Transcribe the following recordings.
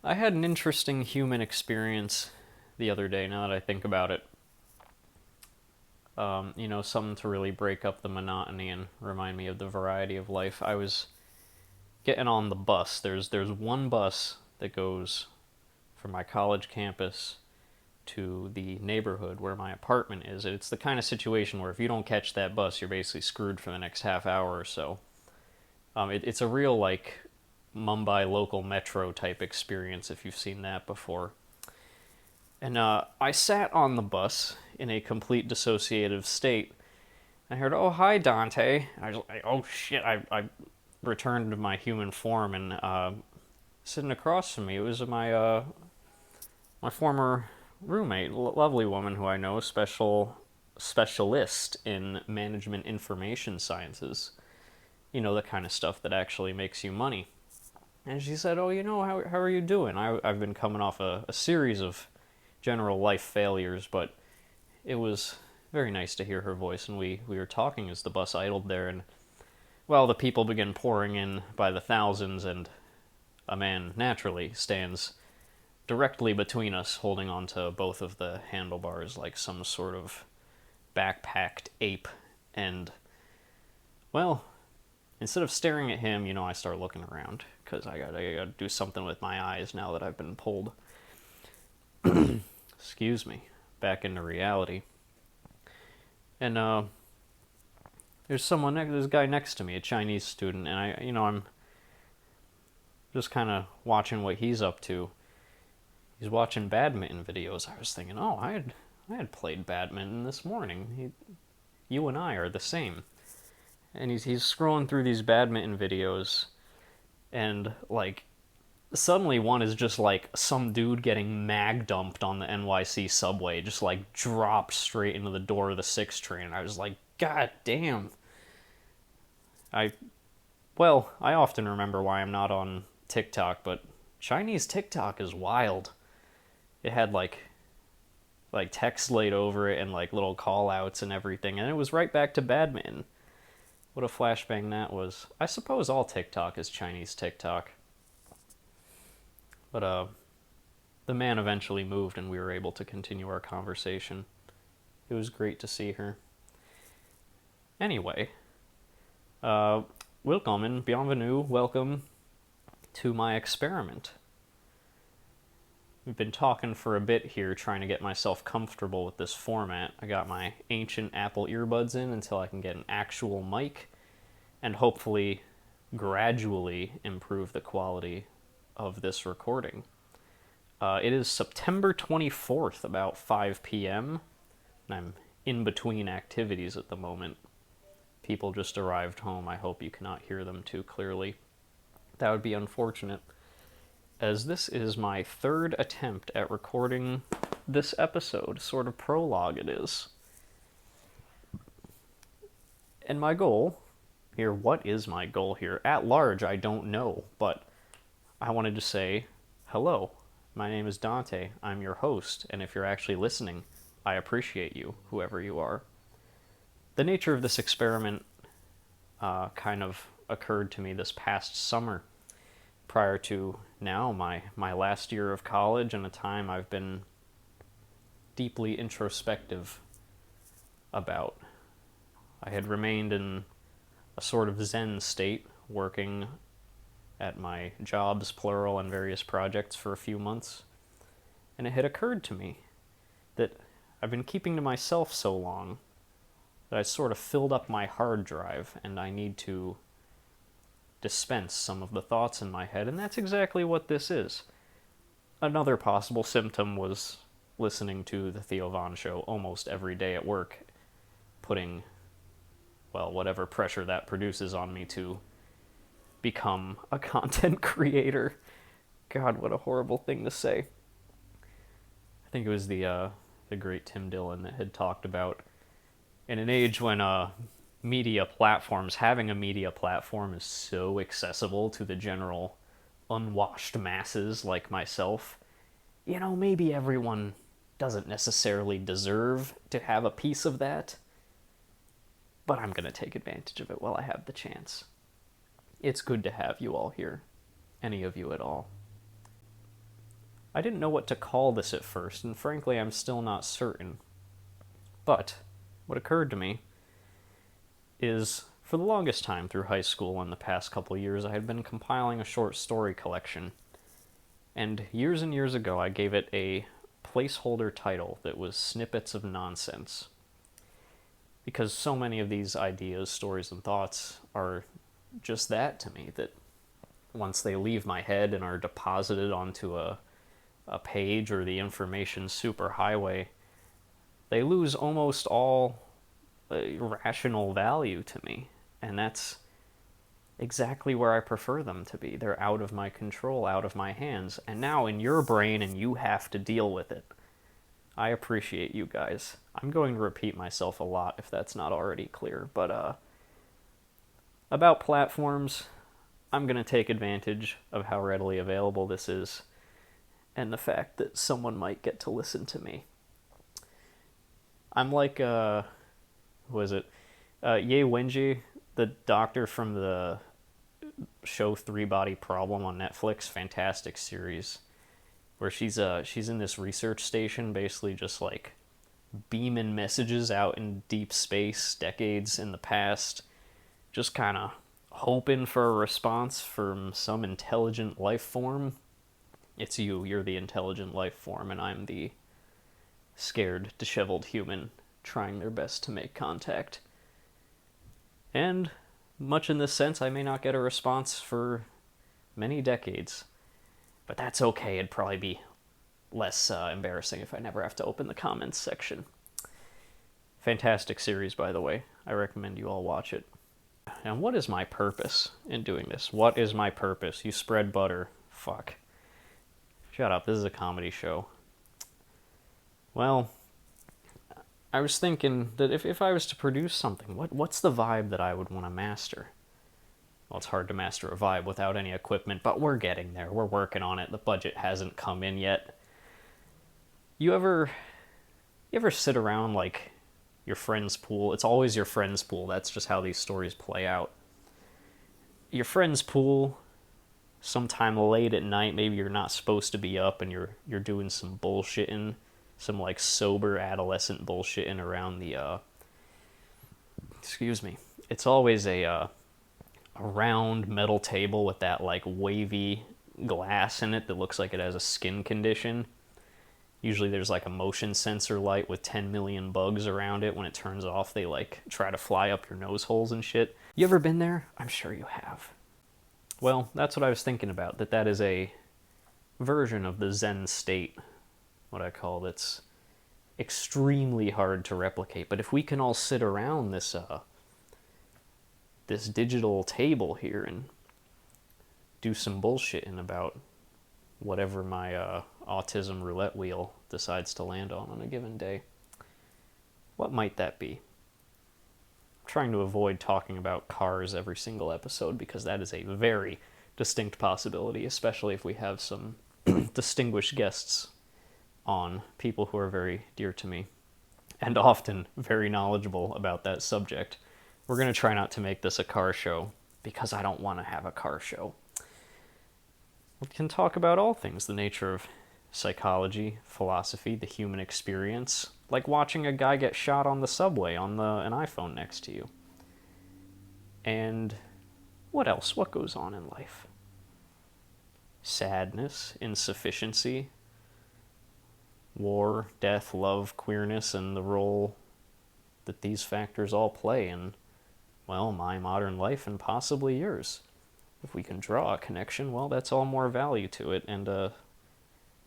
I had an interesting human experience the other day, now that I think about it. Something to really break up the monotony and remind me of the variety of life. I was getting on the bus. There's one bus that goes from my college campus to the neighborhood where my apartment is. It's the kind of situation where if you don't catch that bus, you're basically screwed for the next half hour or so. It's a real, like, Mumbai local metro type experience if you've seen that before. And I sat on the bus in a complete dissociative state. I heard, "Oh, hi, Dante." I was like, "Oh shit!" I returned to my human form, and sitting across from me, it was my former roommate, lovely woman who I know, specialist in management information sciences. You know, the kind of stuff that actually makes you money. And she said, "Oh, how are you doing?" I've been coming off a series of general life failures, but it was very nice to hear her voice, and we were talking as the bus idled there, and, well, the people begin pouring in by the thousands, and a man naturally stands directly between us, holding onto both of the handlebars like some sort of backpacked ape. And, well, instead of staring at him, I start looking around, because I gotta do something with my eyes now that I've been pulled, excuse me, back into reality. And there's there's a guy next to me, a Chinese student, and I'm just kind of watching what he's up to. He's watching badminton videos. I was thinking, oh, I had played badminton this morning. You and I are the same. And he's scrolling through these badminton videos, and, like, suddenly one is just like some dude getting mag dumped on the NYC subway, just like dropped straight into the door of the 6 train. And I was like, God damn. I often remember why I'm not on TikTok, but Chinese TikTok is wild. It had like text laid over it and like little call outs and everything, and it was right back to badminton. What a flashbang that was. I suppose all TikTok is Chinese TikTok. But the man eventually moved, and we were able to continue our conversation. It was great to see her. Anyway, willkommen, bienvenue, welcome to my experiment. We've been talking for a bit here, trying to get myself comfortable with this format. I got my ancient Apple earbuds in until I can get an actual mic, and hopefully gradually improve the quality of this recording. It is September 24th, about 5 p.m., and I'm in between activities at the moment. People just arrived home. I hope you cannot hear them too clearly. That would be unfortunate, as this is my third attempt at recording this episode, sort of prologue it is. And my goal here, what is my goal here? At large, I don't know, but I wanted to say, hello, my name is Dante, I'm your host, and if you're actually listening, I appreciate you, whoever you are. The nature of this experiment kind of occurred to me this past summer, prior to now my last year of college, and a time I've been deeply introspective about. I had remained in a sort of Zen state, working at my jobs, plural, and various projects for a few months, and it had occurred to me that I've been keeping to myself so long that I sort of filled up my hard drive, and I need to dispense some of the thoughts in my head, and that's exactly what this is. Another possible symptom was listening to the Theo Von Show almost every day at work, putting, well, whatever pressure that produces on me to become a content creator. God, what a horrible thing to say. I think it was the great Tim Dillon that had talked about, in an age when media platforms, having a media platform is so accessible to the general unwashed masses like myself, maybe everyone doesn't necessarily deserve to have a piece of that, but I'm going to take advantage of it while I have the chance. It's good to have you all here, any of you at all. I didn't know what to call this at first, and frankly, I'm still not certain. But what occurred to me is, for the longest time through high school and the past couple of years, I had been compiling a short story collection. And years ago, I gave it a placeholder title that was Snippets of Nonsense. Because so many of these ideas, stories, and thoughts are just that to me, that once they leave my head and are deposited onto a page or the information superhighway, they lose almost all rational value to me. And that's exactly where I prefer them to be. They're out of my control, out of my hands. And now in your brain, and you have to deal with it. I appreciate you guys. I'm going to repeat myself a lot if that's not already clear. But about platforms, I'm going to take advantage of how readily available this is and the fact that someone might get to listen to me. I'm like, Ye Wenji, the doctor from the show Three Body Problem on Netflix, fantastic series, where she's in this research station, basically just like beaming messages out in deep space, decades in the past, just kind of hoping for a response from some intelligent life form. It's you're the intelligent life form, and I'm the scared, disheveled human trying their best to make contact. And much in this sense, I may not get a response for many decades. But that's okay. It'd probably be less embarrassing if I never have to open the comments section. Fantastic series, by the way. I recommend you all watch it. And what is my purpose in doing this? What is my purpose? You spread butter. Fuck. Shut up. This is a comedy show. Well, I was thinking that if I was to produce something, what's the vibe that I would want to master? Well, it's hard to master a vibe without any equipment, but we're getting there. We're working on it. The budget hasn't come in yet. You ever sit around like your friend's pool? It's always your friend's pool. That's just how these stories play out. Your friend's pool, sometime late at night, maybe you're not supposed to be up and you're doing some bullshitting, some like sober adolescent bullshitting around the it's always a round metal table with that like wavy glass in it that looks like it has a skin condition. Usually there's like a motion sensor light with 10 million bugs around it. When it turns off, they like try to fly up your nose holes and shit. You ever been there? I'm sure you have. Well, that's what I was thinking about, that is a version of the Zen state, what I call that's extremely hard to replicate. But if we can all sit around this digital table here and do some bullshitting about whatever my autism roulette wheel decides to land on a given day, what might that be? I'm trying to avoid talking about cars every single episode because that is a very distinct possibility, especially if we have some distinguished guests on, people who are very dear to me and often very knowledgeable about that subject. We're going to try not to make this a car show because I don't want to have a car show. We can talk about all things, the nature of psychology, philosophy, the human experience, like watching a guy get shot on the subway on an iPhone next to you. And what else? What goes on in life? Sadness, insufficiency, war, death, love, queerness, and the role that these factors all play in, well, my modern life and possibly yours. If we can draw a connection, well, that's all more value to it and a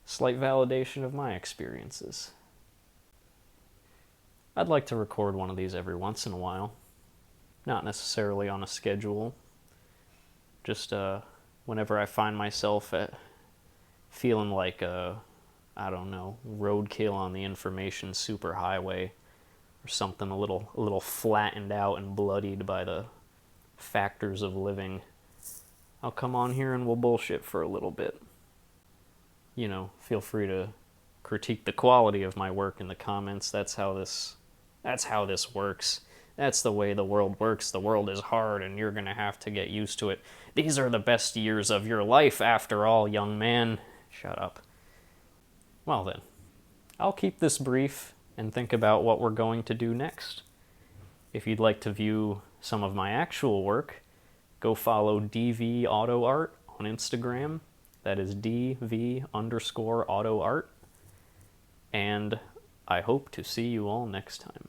slight validation of my experiences. I'd like to record one of these every once in a while. Not necessarily on a schedule. Just whenever I find myself feeling like roadkill on the information superhighway, or something a little flattened out and bloodied by the factors of living, I'll come on here and we'll bullshit for a little bit. You know, feel free to critique the quality of my work in the comments. That's how this works. That's the way the world works. The world is hard and you're gonna have to get used to it. These are the best years of your life after all, young man. Shut up. Well then, I'll keep this brief and think about what we're going to do next. If you'd like to view some of my actual work, go follow DV Auto Art on Instagram. That is DV_auto art. And I hope to see you all next time.